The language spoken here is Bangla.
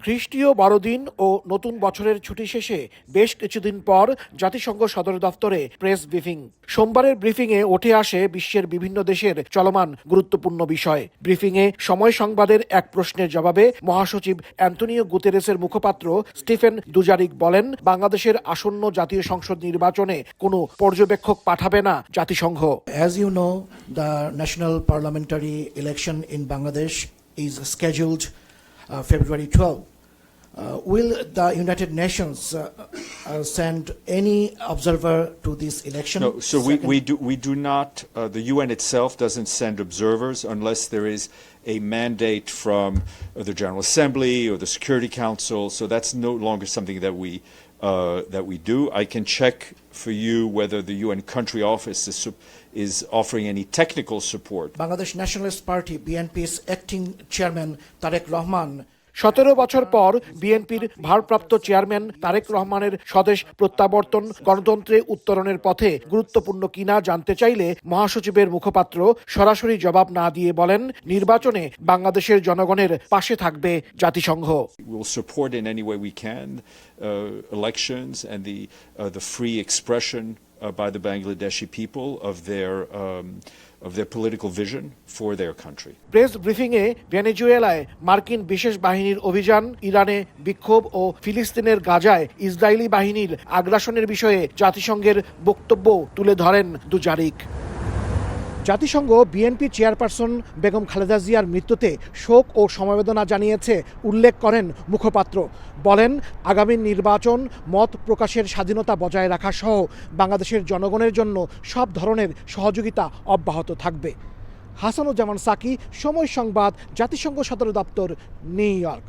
খ্রিস্টীয় বড়দিন ও নতুন বছরের ছুটি শেষে বেশ কিছুদিন পর জাতিসংঘ সদর দফতরে প্রেস ব্রিফিং। সোমবারের ব্রিফিংয়ে উঠে আসে বিশ্বের বিভিন্ন দেশের চলমান গুরুত্বপূর্ণ বিষয়। ব্রিফিংয়ে সময় সংবাদের এক প্রশ্নের জবাবে মহাসচিব অ্যান্তোনিও গুতেরেসের মুখপাত্র স্টিফেন দুজারিক বলেন, বাংলাদেশের আসন্ন জাতীয় সংসদ নির্বাচনে কোনো পর্যবেক্ষক পাঠাবে না জাতিসংঘ। As you know, the national parliamentary election in Bangladesh is scheduled February 12. Will the United Nations send any observer to this election? No, so we do not, the UN itself doesn't send observers unless there is a mandate from the General Assembly or the Security Council, so that's no longer something that we do. I can check for you whether the UN country office is offering any technical support. Bangladesh Nationalist Party, BNP's acting chairman Tarek Rahman 17 বছর পর বিএনপির ভারপ্রাপ্ত চেয়ারম্যান তারেক রহমানের স্বদেশ প্রত্যাবর্তন গণতন্ত্রে উত্তরণের পথে গুরুত্বপূর্ণ কিনা জানতে চাইলে মহাসচিবের মুখপাত্র সরাসরি জবাব না দিয়ে বলেন, নির্বাচনে বাংলাদেশের জনগণের পাশে থাকবে জাতিসংঘ। We will support in any way we can elections and the free expression by the Bangladeshi people of their political vision for their country. Press ব্রিফিংয়ে ভেনেজুয়েলায় মার্কিন বিশেষ বাহিনীর অভিযান, ইরানে বিক্ষোভ ও ফিলিস্তিনের গাজায় ইসরায়েলি বাহিনীর আগ্রাসনের বিষয়ে জাতিসংঘের বক্তব্য তুলে ধরেন দুজারিক। জাতিসংঘ বিএনপি চেয়ারপারসন বেগম খালেদা জিয়ার মৃত্যুতে শোক ও সমবেদনা জানিয়েছে উল্লেখ করেন মুখপাত্র। বলেন, আগামী নির্বাচন মত প্রকাশের স্বাধীনতা বজায় রাখা সহ বাংলাদেশের জনগণের জন্য সব ধরনের সহযোগিতা অব্যাহত থাকবে। হাসানুজ্জামান সাকি, সময় সংবাদ, জাতিসংঘ সদর দপ্তর, নিউ ইয়র্ক।